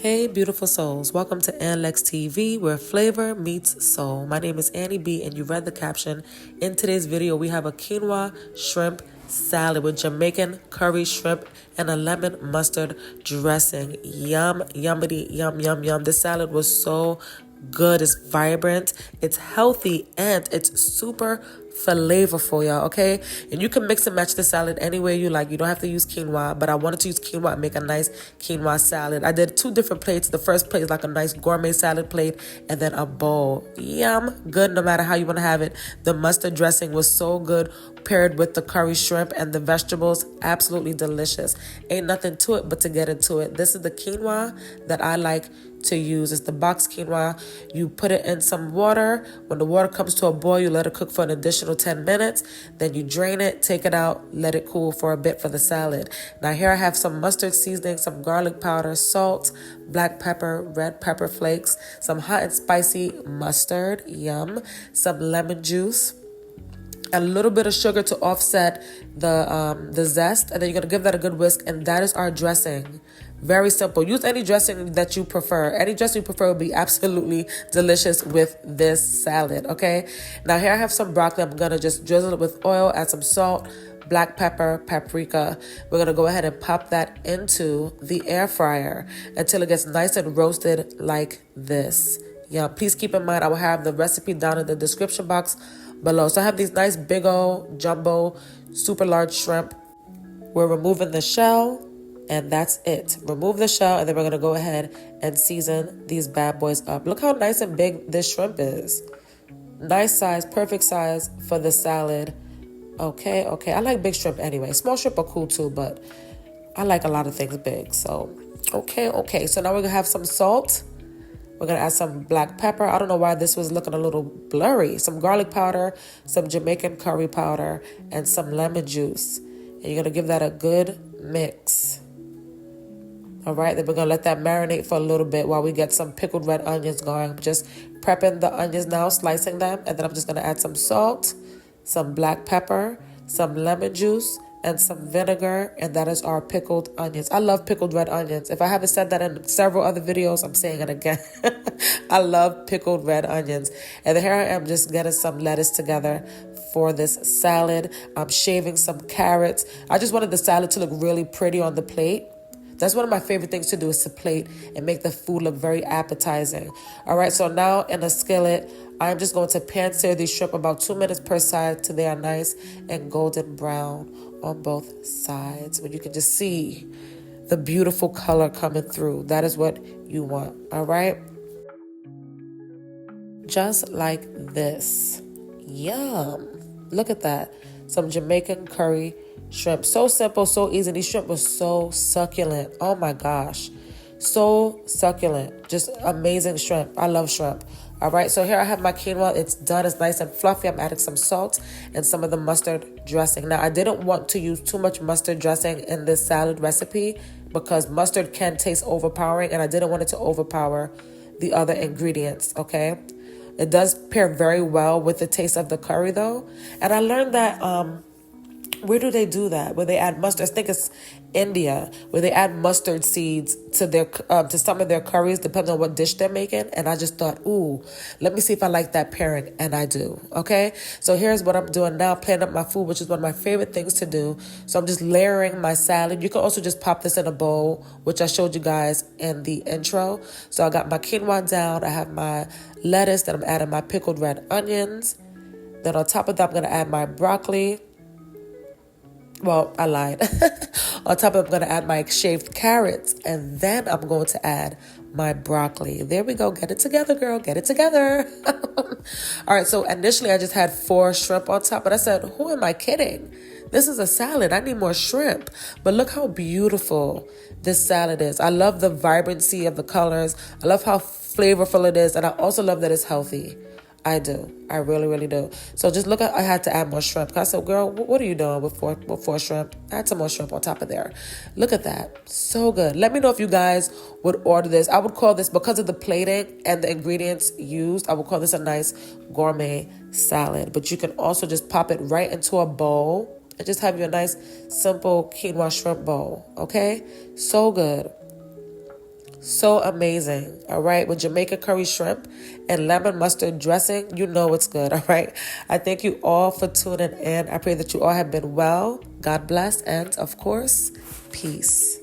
Hey, beautiful souls. Welcome to Anlex TV, where flavor meets soul. My name is Annie B, and you read the caption. In today's video, we have a quinoa shrimp salad with Jamaican curry shrimp and a lemon mustard dressing. Yum, yummity, yum, yum, yum. This salad was so good. It's vibrant, it's healthy, and it's super flavorful, y'all, okay? And you can mix and match the salad any way you like. You don't have to use quinoa, but I wanted to use quinoa and make a nice quinoa salad. I did two different plates. The first plate is like a nice gourmet salad plate, and then a bowl. Yum, good no matter how you want to have it. The mustard dressing was so good, paired with the curry shrimp and the vegetables. Absolutely delicious. Ain't nothing to it but to get into it. This is the quinoa that I like to use. It's the box quinoa. You put it in some water. When the water comes to a boil, you let it cook for an additional 10 minutes. Then you drain it, take it out, let it cool for a bit for the salad. Now here I have some mustard seasoning, some garlic powder, salt, black pepper, red pepper flakes, some hot and spicy mustard, yum, some lemon juice, a little bit of sugar to offset the zest, and then you're gonna give that a good whisk, and that is our dressing. Very simple. Use any dressing that you prefer. Any dressing you prefer will be absolutely delicious with this salad, okay? Now here I have some broccoli. I'm gonna just drizzle it with oil, add some salt, black pepper, paprika. We're gonna go ahead and pop that into the air fryer until it gets nice and roasted like this. Yeah, please keep in mind I will have the recipe down in the description box below. So I have these nice big old jumbo super large shrimp. We're removing the shell, and that's it. Remove the shell, and then we're gonna go ahead and season these bad boys up. Look how nice and big this shrimp is. Nice size, perfect size for the salad. Okay. I like big shrimp anyway. Small shrimp are cool too, but I like a lot of things big. So, okay. So now we're gonna have some salt. We're going to add some black pepper. I don't know why this was looking a little blurry. Some garlic powder, some Jamaican curry powder, and some lemon juice. And you're going to give that a good mix. All right, then we're going to let that marinate for a little bit while we get some pickled red onions going. I'm just prepping the onions now, slicing them. And then I'm just going to add some salt, some black pepper, some lemon juice, and some vinegar, and that is our pickled onions. I love pickled red onions. If I haven't said that in several other videos, I'm saying it again. I love pickled red onions. And here I am just getting some lettuce together for this salad. I'm shaving some carrots. I just wanted the salad to look really pretty on the plate. That's one of my favorite things to do, is to plate and make the food look very appetizing. All right, so now in a skillet, I'm just going to pan sear these shrimp about 2 minutes per side till they are nice and golden brown on both sides. When you can just see the beautiful color coming through. That is what you want, all right? Just like this. Yum. Look at that. Some Jamaican curry shrimp. So simple, so easy. These shrimp were so succulent. Oh my gosh. So succulent. Just amazing shrimp. I love shrimp. All right, so here I have my quinoa. It's done. It's nice and fluffy. I'm adding some salt and some of the mustard dressing. Now, I didn't want to use too much mustard dressing in this salad recipe because mustard can taste overpowering, and I didn't want it to overpower the other ingredients, okay? It does pair very well with the taste of the curry, though. And I learned that where do they do that? Where they add mustard? I think it's India, where they add mustard seeds to their to some of their curries, depending on what dish they're making. And I just thought, ooh, let me see if I like that pairing, and I do. Okay, so here's what I'm doing now: plating up my food, which is one of my favorite things to do. So I'm just layering my salad. You can also just pop this in a bowl, which I showed you guys in the intro. So I got my quinoa down. I have my lettuce. Then I'm adding my pickled red onions. Then on top of that, I'm gonna add my broccoli. Well, I lied. On top of it, I'm going to add my shaved carrots, and then I'm going to add my broccoli. There we go. Get it together, girl. Get it together. All right, so initially I just had 4 shrimp on top, but I said, who am I kidding? This is a salad. I need more shrimp. But look how beautiful this salad is. I love the vibrancy of the colors. I love how flavorful it is, and I also love that it's healthy. I do. I really, really do. So just look at, I had to add more shrimp. I said, girl, what are you doing with four shrimp? Add some more shrimp on top of there. Look at that. So good. Let me know if you guys would order this. I would call this, because of the plating and the ingredients used, I would call this a nice gourmet salad. But you can also just pop it right into a bowl and just have your nice, simple quinoa shrimp bowl. Okay? So good. So amazing, all right? With Jamaican curry shrimp and lemon mustard dressing, you know it's good, all right? I thank you all for tuning in. I pray that you all have been well. God bless, and of course, peace.